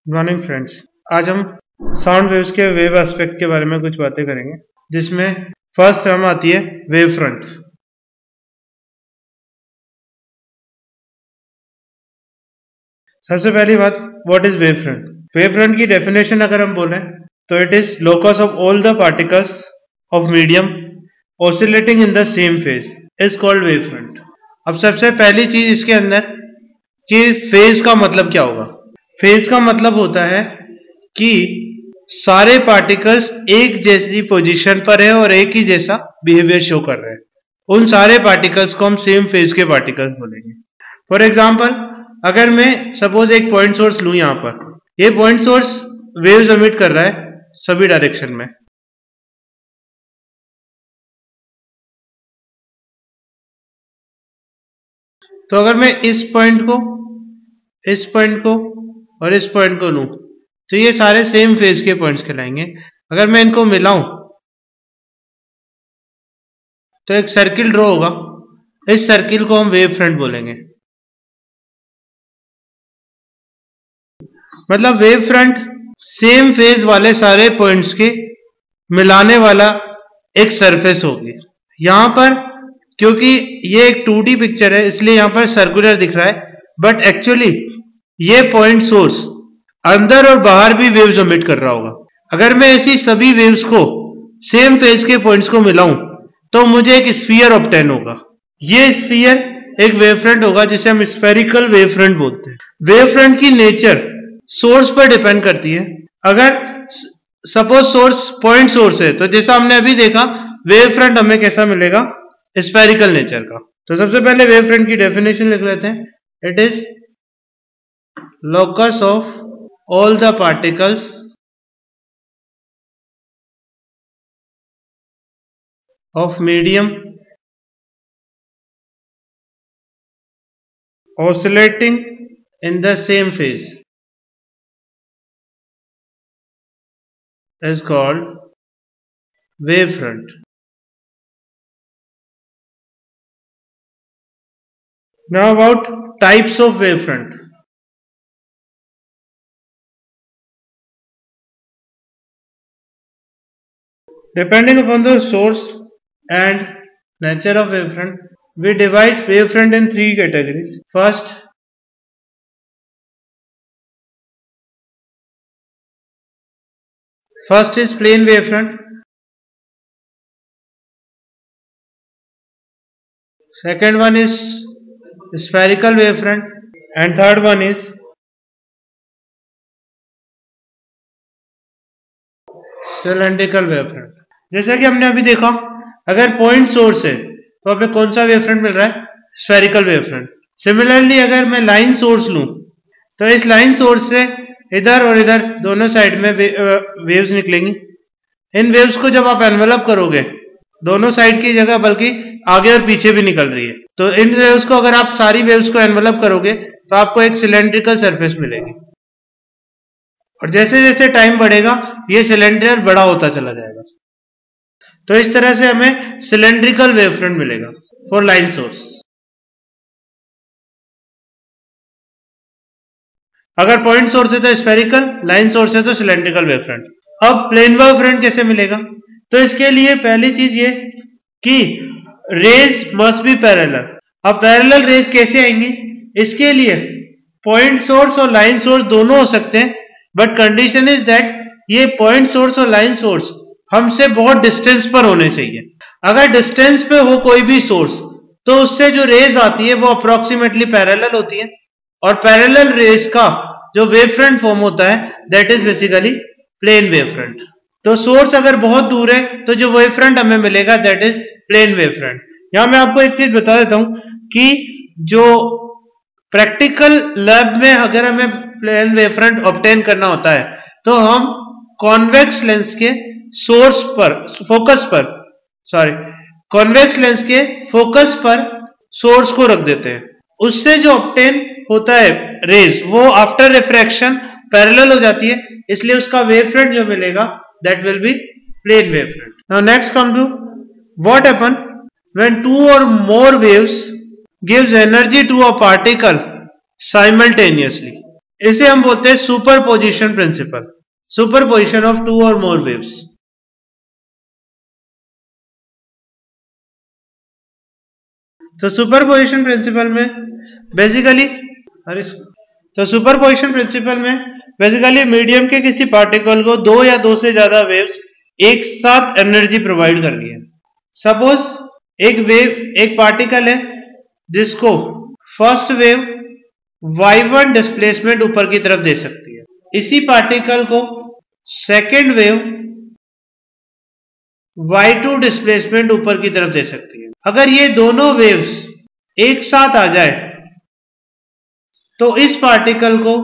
Good morning friends. आज हम sound waves के वेव एस्पेक्ट के बारे में कुछ बातें करेंगे, जिसमें फर्स्ट टर्म आती है वेव फ्रंट। सबसे पहली बात, what is wave front? Wave front की डेफिनेशन अगर हम बोलें तो it is locus of all the particles of medium oscillating in the same phase is called wave front. अब सबसे पहली चीज इसके अंदर कि फेज का मतलब क्या होगा। फेज का मतलब होता है कि सारे पार्टिकल्स एक जैसी पोजीशन पर है और एक ही जैसा बिहेवियर शो कर रहे हैं। उन सारे पार्टिकल्स को हम सेम फेज के पार्टिकल्स बोलेंगे। फॉर एग्जांपल, अगर मैं सपोज एक पॉइंट सोर्स लूं, यहां पर ये पॉइंट सोर्स वेव्स एमिट कर रहा है सभी डायरेक्शन में। तो अगर मैं इस पॉइंट को और इस पॉइंट को लूं तो ये सारे सेम फेज के पॉइंट्स कहलाएंगे। अगर मैं इनको मिलाऊं तो एक सर्किल ड्रॉ होगा। इस सर्किल को हम वेव फ्रंट बोलेंगे। मतलब वेव फ्रंट सेम फेज वाले सारे पॉइंट्स के मिलाने वाला एक सरफेस होगी। यहां पर क्योंकि ये एक 2D पिक्चर है इसलिए यहां पर सर्कुलर दिख रहा है, बट एक्चुअली ये पॉइंट सोर्स अंदर और बाहर भी वेव्स एमिट कर रहा होगा। अगर मैं ऐसी सभी वेव्स को सेम फेज के पॉइंट्स को मिलाऊं तो मुझे एक स्फीयर ऑब्टेन होगा। ये स्फीयर एक वेव फ्रंट होगा जिसे हम स्फेरिकल वेव फ्रंट बोलते हैं। वेव फ्रंट की नेचर सोर्स पर डिपेंड करती है। अगर सपोज सोर्स पॉइंट सोर्स है तो जैसा हमने अभी देखा वेव फ्रंट हमें कैसा मिलेगा, स्फेरिकल नेचर का। तो सबसे पहले वेव फ्रंट की डेफिनेशन लिख लेते हैं। It is locus of all the particles of medium oscillating in the same phase is called wave front. Now about types of wave front. Depending upon the source and nature of wavefront, we divide wavefront in three categories. First is plane wavefront. Second one is spherical wavefront, and third one is cylindrical wavefront. जैसा कि हमने अभी देखा, अगर point source है तो हमें कौन सा वेवफ्रंट मिल रहा है, स्फेरिकल वेवफ्रंट। सिमिलरली अगर मैं लाइन सोर्स लूं तो इस लाइन सोर्स से इधर और इधर दोनों साइड में वेव्स निकलेंगी। इन वेव्स को जब आप एनवेलप करोगे दोनों साइड की जगह बल्कि आगे और पीछे भी निकल रही है, तो इन वेव्स को अगर आप सारी वेव्स को एनवेलप करोगे तो आपको एक सिलेंड्रिकल सरफेस मिलेगी। और जैसे जैसे टाइम बढ़ेगा ये सिलेंडर बड़ा होता चला जाएगा। तो इस तरह से हमें सिलेंड्रिकल वेवफ्रंट मिलेगा फॉर लाइन सोर्स। अगर पॉइंट सोर्स है तो स्फेरिकल, लाइन सोर्स है तो सिलेंड्रिकल वेवफ्रंट। अब प्लेन वेवफ्रंट कैसे मिलेगा? तो इसके लिए पहली चीज ये कि रेज मस्ट बी पैरेलल। अब पैरेलल रेज कैसे आएंगी? इसके लिए पॉइंट सोर्स और लाइन सोर्स दोनों हो सकते हैं, बट कंडीशन इज दैट ये पॉइंट सोर्स और लाइन सोर्स हमसे बहुत डिस्टेंस पर होने चाहिए। अगर डिस्टेंस पे हो कोई भी सोर्स तो उससे जो रेज आती है वो अप्रोक्सीमेटली पैरेलल होती है, और पैरेलल रेज का जो वेवफ्रंट फॉर्म होता है that is basically plane wavefront. तो सोर्स अगर बहुत दूर है तो जो वेवफ्रंट हमें मिलेगा दैट इज प्लेन वेवफ्रंट। यहां मैं आपको एक चीज बता देता हूं कि जो प्रैक्टिकल लैब में अगर हमें प्लेन वेवफ्रंट ऑब्टेन करना होता है तो हम कॉन्वेक्स लेंस के कॉन्वेक्स लेंस के फोकस पर सोर्स को रख देते हैं। उससे जो ऑब्टेन होता है रेज वो आफ्टर रिफ्रैक्शन पैरेलल हो जाती है, इसलिए उसका वेवफ्रंट जो मिलेगा that will be plane wavefront. Now next come to what happen when two or more waves gives energy to a particle simultaneously. इसे हम बोलते हैं superposition principle, superposition of two or more waves. तो superposition principle में basically medium के किसी particle को दो या दो से ज्यादा वेव्स एक साथ एनर्जी प्रोवाइड करनी है। सपोज एक पार्टिकल है जिसको फर्स्ट वेव y1 डिस्प्लेसमेंट ऊपर की तरफ दे सकती है, इसी पार्टिकल को सेकेंड वेव y2 डिस्प्लेसमेंट ऊपर की तरफ दे सकती है। अगर ये दोनों वेव्स एक साथ आ जाए तो इस पार्टिकल को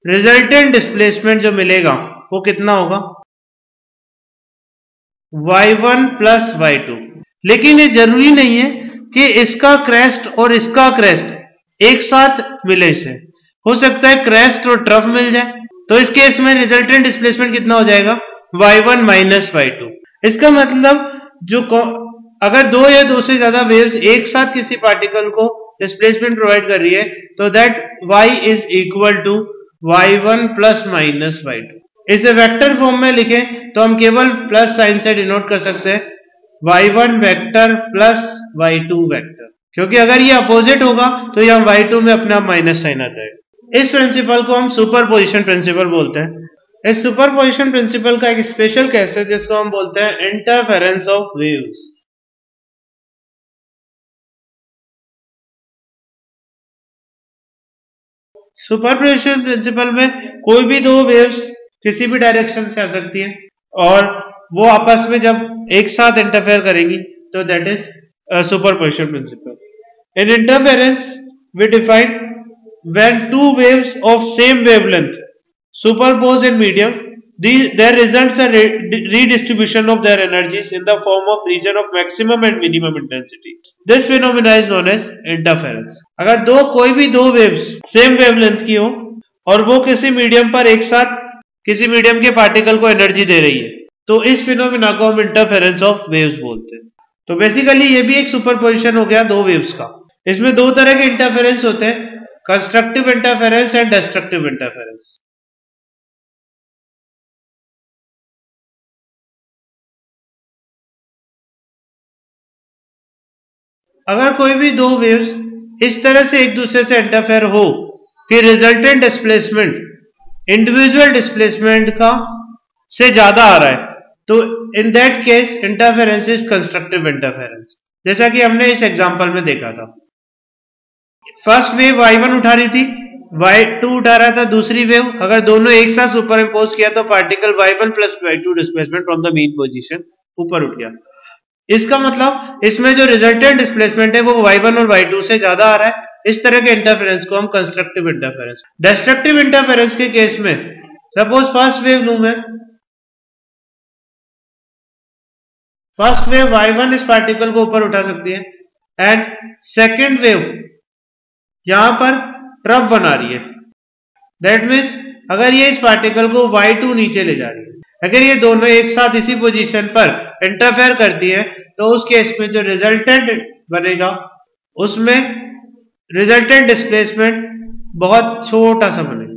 रिजल्टेंट डिस्प्लेसमेंट जो मिलेगा वो कितना होगा, y1 प्लस y2। लेकिन ये जरूरी नहीं है कि इसका क्रेस्ट और इसका क्रेस्ट एक साथ मिले, से हो सकता है क्रेस्ट और ट्रफ मिल जाए, तो इस केस में रिजल्टेंट डिस्प्लेसमेंट कितना हो जाएगा, y1 माइनस y2। इसका मतलब जो अगर दो या दो से ज्यादा वेव्स एक साथ किसी पार्टिकल को डिस्प्लेसमेंट प्रोवाइड कर रही है तो that y is equal to y1 plus minus y2। इसे वेक्टर फॉर्म में लिखें तो हम केवल प्लस साइन से डिनोट कर सकते हैं y1 vector plus y2 vector, क्योंकि अगर ये अपोजिट होगा तो यहाँ y2 में अपने आप माइनस साइन आ जाएगा। इस प्रिंसिपल को हम सुपरपोजिशन प्रिंसिपल बोलते हैं। इस सुपरपोजिशन प्रिंसिपल का एक स्पेशल केस है जिसको हम बोलते हैं interference of waves. Superposition principle में कोई भी दो वेव्स किसी भी डायरेक्शन से आ सकती है और वो आपस में जब एक साथ इंटरफेयर करेंगी तो that is superposition principle. In interference we define when two waves of same wavelength superpose in medium, there results a redistribution of their energies in the form of region of maximum and minimum intensity. This phenomena is known as interference. अगर कोई भी दो waves same wavelength की हो और वो किसी medium पर एक साथ किसी मीडियम के पार्टिकल को एनर्जी दे रही है तो इस फिनोमिना को हम इंटरफेरेंस ऑफ वेव्स बोलते हैं। तो बेसिकली ये भी एक सुपरपोजिशन हो गया दो वेव्स का। इसमें दो तरह के इंटरफेरेंस होते हैं, constructive interference and destructive interference. अगर कोई भी दो वेव्स इस तरह से एक दूसरे से इंटरफेयर हो कि रिजल्टेंट डिस्प्लेसमेंट इंडिविजुअल डिस्प्लेसमेंट का से ज्यादा आ रहा है तो in that case interference is constructive interference, जैसा कि हमने इस एग्जांपल में देखा था। फर्स्ट वेव y1 उठा रही थी, y2 उठा रहा था दूसरी वेव, अगर दोनों एक साथ सुपर इम्पोज किया तो particle y1 plus y2 displacement from the mean position ऊपर उठ गया। इसका मतलब इसमें जो रिजल्टेंट डिस्प्लेसमेंट है वो y1 और y2 से ज्यादा आ रहा है। इस तरह के इंटरफेरेंस को हम कंस्ट्रक्टिव इंटरफेरेंस। डिस्ट्रक्टिव इंटरफेरेंस के केस में सपोज फर्स्ट वेव लूं मैं, फर्स्ट वेव y1 इस पार्टिकल को ऊपर उठा सकती है एंड सेकेंड वेव यहां पर ट्रफ बना रही है। दैट मीन्स अगर ये इस पार्टिकल को y2 नीचे ले जा रही है, अगर ये दोनों एक साथ इसी पोजीशन पर इंटरफेयर करती है तो उस केस में जो रिजल्टेंट बनेगा उसमें रिजल्टेंट डिस्प्लेसमेंट बहुत छोटा सा बनेगा।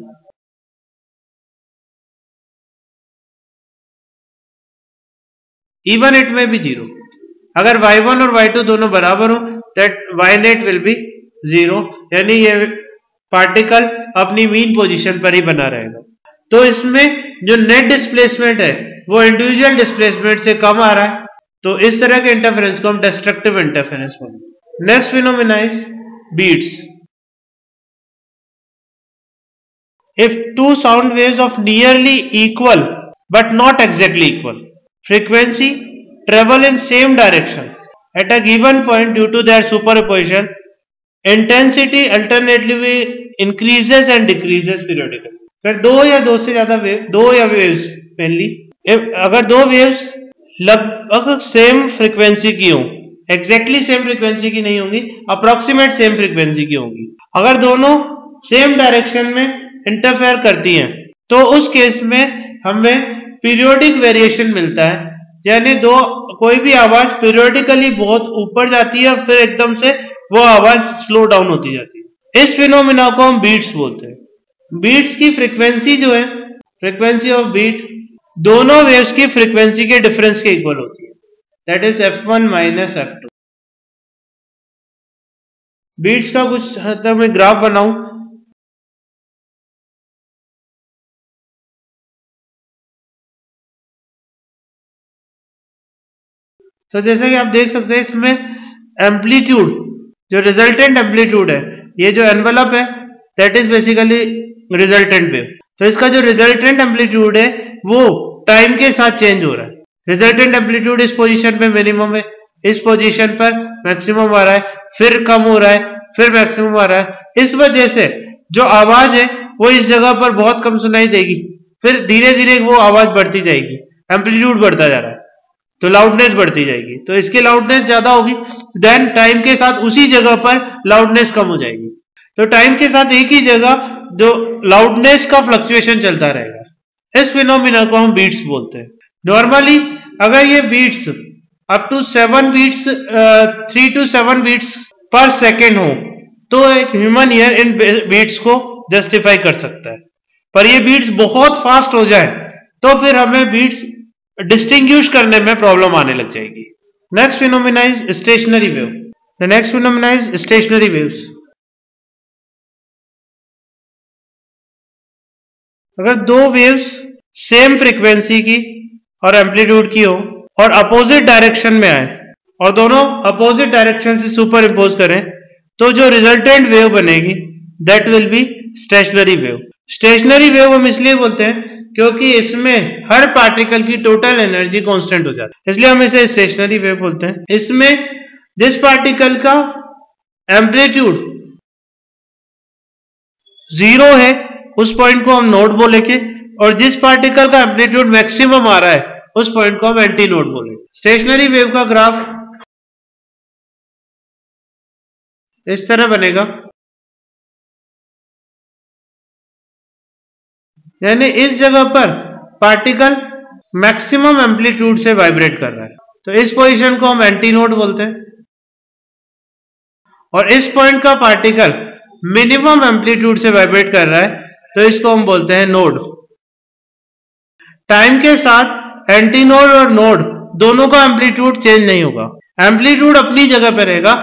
इवन इट में भी जीरो। अगर y1 और y2 दोनों बराबर हो that y net will be zero, यानी ये पार्टिकल अपनी मीन पोजीशन पर ही बना रहेगा। तो इसमें जो नेट डिस्प्लेसमेंट है वो इंडिविजुअल डिस्प्लेसमेंट से कम आ रहा है, तो इस तरह के इंटरफेरेंस को हम डिस्ट्रक्टिव इंटरफेरेंस बोलते हैं। Next phenomena is beats. If two sound waves of nearly equal but not exactly equal frequency travel in same direction at a given point due to their superposition, intensity alternately increases and decreases periodically. फिर दो या दो से ज्यादा wave, दो या waves mainly, अगर दो वेव्स लगभग सेम फ्रीक्वेंसी की हो, एग्जैक्टली सेम फ्रीक्वेंसी की नहीं होगी, अप्रोक्सीमेट सेम फ्रीक्वेंसी की होगी, अगर दोनों सेम डायरेक्शन में इंटरफेयर करती हैं तो उस केस में हमें पीरियोडिक वेरिएशन मिलता है, यानी कोई भी आवाज पीरियोडिकली बहुत ऊपर जाती है और फिर एकदम से वो आवाज स्लो डाउन होती जाती है। इस फिनोमिना को हम बीट्स बोलते हैं। बीट्स की फ्रीक्वेंसी जो है, फ्रीक्वेंसी ऑफ बीट दोनों वेव्स की फ्रीक्वेंसी के डिफरेंस के इक्वल होती है, that is f1 minus f2। Beats का कुछ हद तक मैं ग्राफ बनाऊं तो जैसे कि आप देख सकते हैं इसमें एम्पलीट्यूड, जो रिजल्टेंट एम्पलीट्यूड है, ये जो एनवलप है that is basically resultant wave. तो इसका जो रिजल्टेंट एम्पलीट्यूड है वो टाइम के साथ चेंज हो रहा है। रिजल्टेंट एम्पलीट्यूड इस पोजीशन पे मिनिमम है, इस पोजीशन पर मैक्सिमम आ रहा है, फिर कम हो रहा है, फिर मैक्सिमम आ रहा है। इस वजह से जो आवाज है वो इस जगह पर बहुत कम सुनाई देगी, फिर धीरे धीरे वो आवाज बढ़ती जाएगी, एम्पलीट्यूड बढ़ता जा रहा है तो लाउडनेस बढ़ती जाएगी। तो इसकी लाउडनेस ज्यादा होगी, देन टाइम के साथ उसी जगह पर लाउडनेस कम हो जाएगी। तो टाइम के साथ एक ही जगह जो लाउडनेस का फ्लक्चुएशन चलता रहेगा। इस फिनोमिना को हम बीट्स बोलते हैं। नॉर्मली अगर ये beats up to 7 beats 3 to 7 beats per second हो तो एक ह्यूमन ईयर इन बीट्स को जस्टिफाई कर सकता है। पर ये बीट्स बहुत फास्ट हो जाए तो फिर हमें बीट्स डिस्टिंग्विश करने में प्रॉब्लम आने लग जाएगी। Next phenomena is stationary wave. The next phenomena is stationary waves. अगर दो वेव्स सेम फ्रीक्वेंसी की और एम्पलीट्यूड की हो और अपोजिट डायरेक्शन में आए और दोनों अपोजिट डायरेक्शन से सुपर इम्पोज करें तो जो रिजल्टेंट वेव बनेगी that will B stationary wave. Stationary wave हम इसलिए बोलते हैं क्योंकि इसमें हर पार्टिकल की टोटल एनर्जी कांस्टेंट हो जाती है, इसलिए हम इसे स्टेशनरी वेव बोलते हैं। इसमें जिस पार्टिकल का एम्पलीट्यूड 0 है उस पॉइंट को हम नोड बोलेंगे और जिस पार्टिकल का एम्पलीट्यूड मैक्सिमम आ रहा है उस पॉइंट को हम एंटी नोड बोलेंगे। स्टेशनरी वेव का ग्राफ इस तरह बनेगा, यानी इस जगह पर पार्टिकल मैक्सिमम एम्पलीट्यूड से वाइब्रेट कर रहा है तो इस पोजीशन को हम एंटी नोड बोलते हैं। और इस पॉइंट का पार्टिकल मिनिमम एम्पलीट्यूड से वाइब्रेट कर रहा है तो इसको हम बोलते हैं नोड। टाइम के साथ एंटी नोड और नोड दोनों का एम्पलीट्यूड चेंज नहीं होगा, एम्पलीट्यूड अपनी जगह पर रहेगा,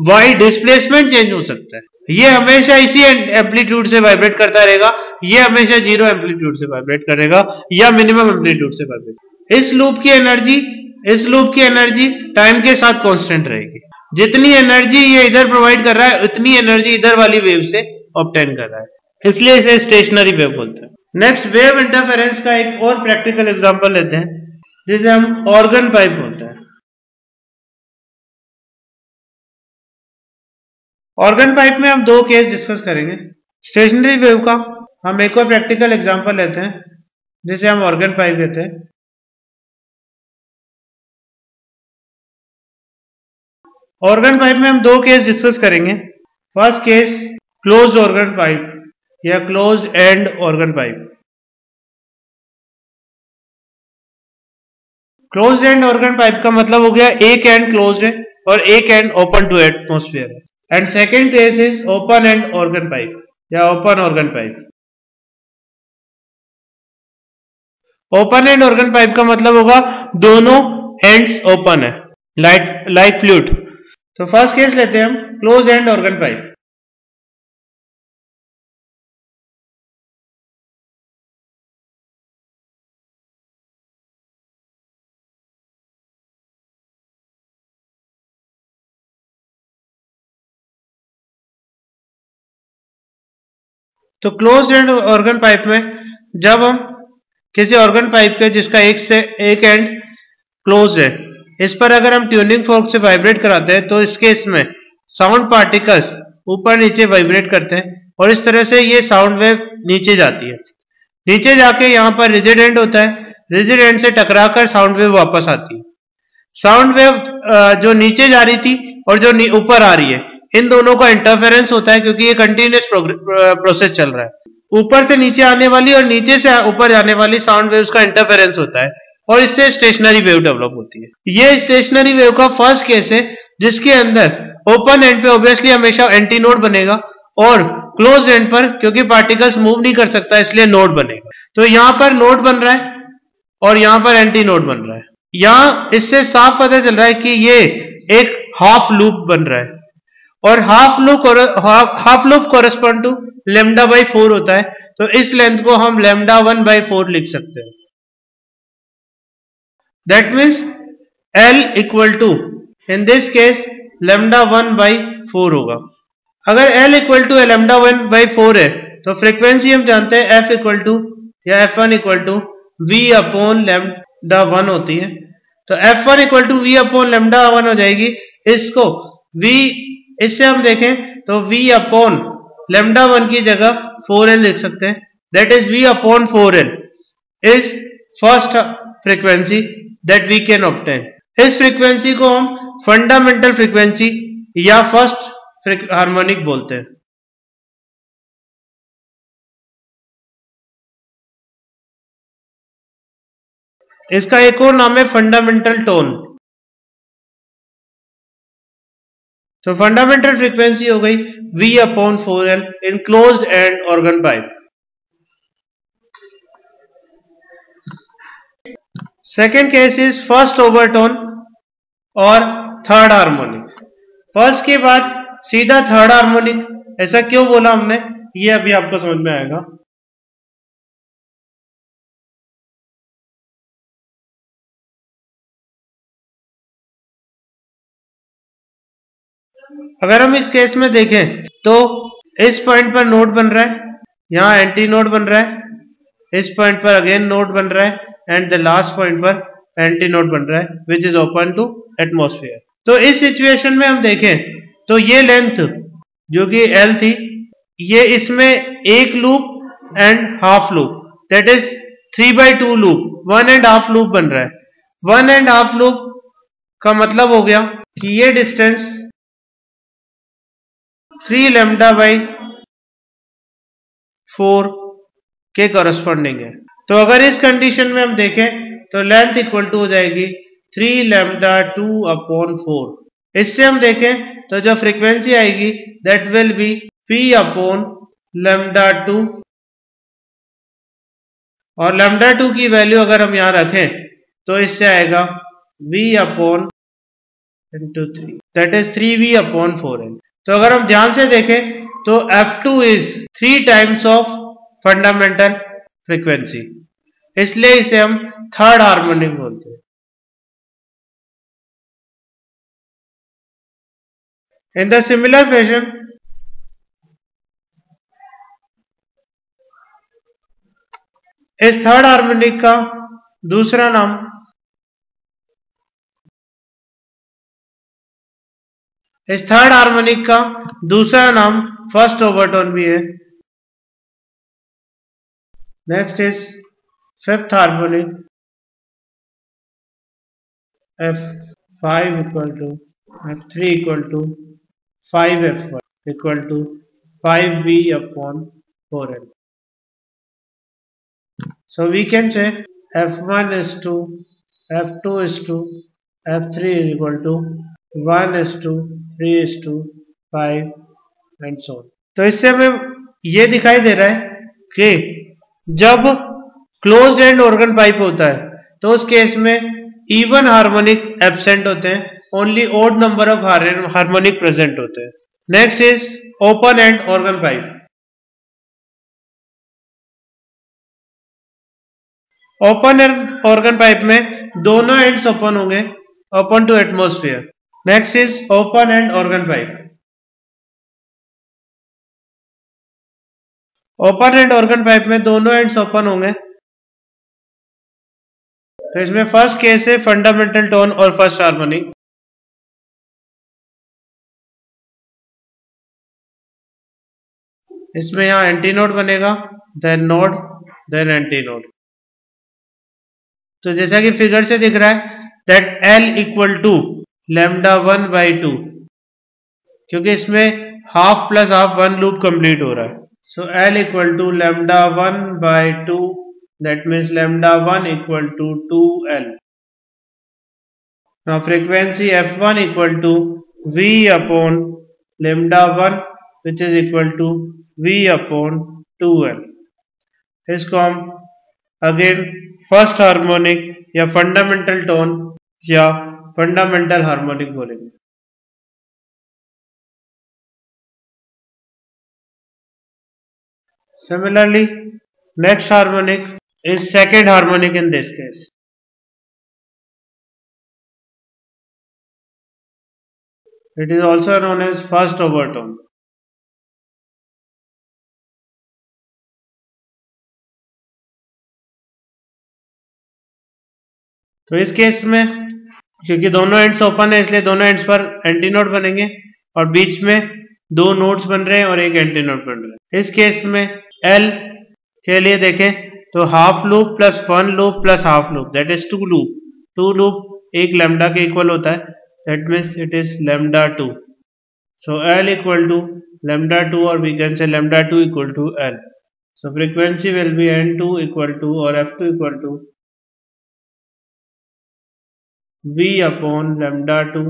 वाई डिस्प्लेसमेंट चेंज हो सकता है। ये हमेशा इसी एम्पलीट्यूड से वाइब्रेट करता रहेगा, ये हमेशा 0 एम्पलीट्यूड से वाइब्रेट करेगा या मिनिमम एम्पलीट्यूड से वाइब्रेट। इस लूप की एनर्जी टाइम के साथ कांस्टेंट रहेगी। जितनी एनर्जी ये इधर प्रोवाइड कर रहा है उतनी एनर्जी इधर वाली वेव से ऑब्टेन कर रहा है, इसलिए इसे स्टेशनरी वेव बोलते हैं। नेक्स्ट वेव इंटरफेरेंस का एक और प्रैक्टिकल एग्जांपल लेते हैं जिसे हम ऑर्गन पाइप बोलते हैं। ऑर्गन पाइप में हम दो केस डिस्कस करेंगे। स्टेशनरी वेव का हम एक और प्रैक्टिकल एग्जांपल लेते हैं जिसे हम ऑर्गन पाइप कहते हैं। ऑर्गन पाइप में हम दो केस डिस्कस करेंगे। First case closed organ pipe या closed end organ pipe. Closed end organ pipe का मतलब हो गया एक एंड क्लोज्ड है और एक एंड ओपन टू एटमॉस्फेयर है। And second case is open end organ pipe या open organ pipe. Open end organ pipe का मतलब होगा दोनों एंड्स ओपन है, लाइक फ्लूइड। तो फर्स्ट केस लेते हैं हम क्लोज एंड ऑर्गन पाइप। तो क्लोज्ड एंड ऑर्गन पाइप में जब हम किसी ऑर्गन पाइप के जिसका एक एंड क्लोज्ड है इस पर अगर हम ट्यूनिंग फोर्क से वाइब्रेट कराते हैं तो इस केस में साउंड पार्टिकल्स ऊपर नीचे वाइब्रेट करते हैं और इस तरह से ये साउंड वेव नीचे जाती है। नीचे जाके यहाँ पर रिजिड एंड होता है, रिजिड एंड से टकराकर साउंड वेव वापस आती है। साउंड वेव जो नीचे जा रही थी और जो ऊपर आ रही है इन दोनों का इंटरफेरेंस होता है क्योंकि ये कंटिन्यूअस प्रोसेस चल रहा है। ऊपर से नीचे आने वाली और नीचे से ऊपर जाने वाली साउंड वेव्स का इंटरफेरेंस होता है और इससे स्टेशनरी वेव डेवलप होती है। ये स्टेशनरी वेव का फर्स्ट केस है जिसके अंदर ओपन एंड पे ऑब्वियसली हमेशा एंटी नोड बनेगा और क्लोज एंड पर क्योंकि पार्टिकल्स मूव नहीं कर सकता इसलिए नोड बनेगा। तो यहां पर नोड बन रहा है और यहां पर एंटी नोड बन रहा है। यहां इससे साफ पता चल रहा है कि ये एक हाफ लूप बन रहा है और half loop correspond to lambda by 4 होता है। तो इस लेंथ को हम लेमडा 1 बाई 4 लिख सकते हैं। That means L equal to in this case lambda 1 by 4 होगा। अगर L equal to lambda 1 by 4 है तो फ्रीक्वेंसी हम जानते हैं F इक्वल टू या F1 equal to V upon lambda 1 होती है। तो F1 equal to V upon lambda 1 हो जाएगी। इसको V इससे हम देखें तो V अपॉन लेमडा 1 की जगह 4L लिख सकते हैं। That is V upon 4L is first frequency that we can obtain. इस फ्रीक्वेंसी को हम फंडामेंटल फ्रीक्वेंसी या फर्स्ट हार्मोनिक बोलते हैं। इसका एक और नाम है फंडामेंटल टोन। तो फंडामेंटल फ्रीक्वेंसी हो गई V upon 4L in closed end organ pipe. Second case is first overtone और थर्ड हार्मोनिक। फर्स्ट के बाद सीधा थर्ड हार्मोनिक, ऐसा क्यों बोला हमने ये अभी आपको समझ में आएगा। अगर हम इस केस में देखें तो इस पॉइंट पर नोड बन रहा है, यहां एंटी नोड बन रहा है, इस पॉइंट पर अगेन नोड बन रहा है एंड द लास्ट पॉइंट पर एंटी नोड बन रहा है which is open to atmosphere. तो इस सिचुएशन में हम देखें तो ये लेंथ जो कि L थी ये इसमें एक loop and half loop that is 3/2 loop 1.5 loop बन रहा है। 1.5 लूप का मतलब हो गया कि ये डिस्टेंस 3 लैम्डा बाई 4 के कॉरस्पॉन्डिंग है। तो अगर इस कंडीशन में हम देखें तो लेंथ इक्वल टू हो जाएगी 3 लैम्डा 2 अपॉन 4। इससे हम देखें तो जो फ्रीक्वेंसी आएगी that will B P upon lambda 2 और लैम्डा 2 की वैल्यू अगर हम यहां रखें तो इससे आएगा V upon into 3 that is 3V upon 4L। तो अगर हम ध्यान से देखें तो F2 is 3 times of fundamental frequency, इसलिए इसे हम थर्ड हार्मोनिक बोलते हैं। इन द सिमिलर फैशन इस थर्ड हार्मोनिक का दूसरा नाम फर्स्ट ओवरटोन भी है। Next is fifth harmonic F5 equal to F3 equal to 5F1 equal to 5V upon 4L। So we can say F1 is to F2 is to F3 is equal to 1 is to 3 is to 5 and so on। तो इससे हमें ये दिखाई दे रहा है कि जब closed end organ pipe होता है तो उस केस में इवन हार्मोनिक एब्सेंट होते हैं, only odd number of harmonic present होते हैं। Next is open end organ pipe. Open end organ pipe में दोनों एंड्स ओपन होंगे, open to atmosphere. Next is open end organ pipe. Open end organ pipe में दोनों ends open होंगे। तो इसमें फर्स्ट केस है फंडामेंटल टोन और फर्स्ट हार्मोनिक। इसमें यहां एंटी नोड बनेगा, then node, then anti node. तो जैसा कि फिगर से दिख रहा है that L equal to lambda 1 by 2, क्योंकि इसमें half plus half 1 loop complete हो रहा है। So L equal to lambda 1 by 2 that means lambda 1 equal to 2L। Now frequency F1 equal to V upon lambda 1 which is equal to V/2L। इसको हम again first harmonic या fundamental tone या fundamental harmonic बोलेंगे। Similarly, next harmonic is second harmonic in this case. It is also known as first overtone. तो इस case में क्योंकि दोनों एंड्स ओपन है इसलिए दोनों एंड्स पर एंटी नोट बनेंगे और बीच में दो नोट्स बन रहे हैं और एक एंटी नोट बन रहा है। इस केस में एल के लिए देखें तो half loop plus one loop plus half loop that is two loop एक लैम्डा के इक्वल होता है, that means it is lambda 2। So L equal to lambda 2 और we can say lambda 2 equal to L. So frequency will be N2 equal to और F2 equal to V/λ2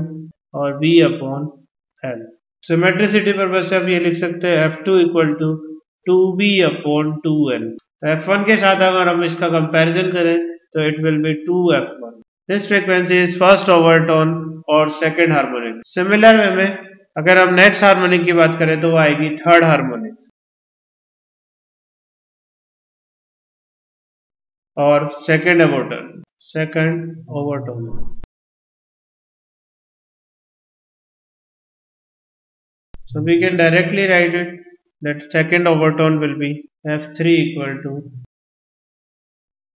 और V/L। Symmetricity purpose से आप ये लिख सकते हैं F2 equal to 2V/2L। F1 के साथ अगर हम इसका कंपैरिजन करें तो it will be 2F1। This frequency is first overtone और सेकेंड हार्मोनिक। सिमिलर वे में अगर हम नेक्स्ट हार्मोनिक की बात करें तो वो आएगी थर्ड हार्मोनिक और second overtone. So we can directly write it that second overtone will be F3 equal to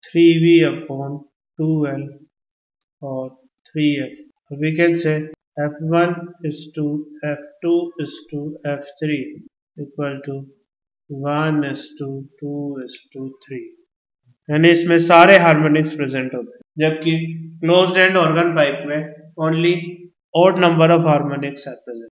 3V/2L or 3F. So we can say F1 is to F2 is to F3 equal to 1 is to 2 is to 3। यानी इसमें सारे harmonics present होते हैं जबकि closed end organ pipe में only odd number of harmonics are present।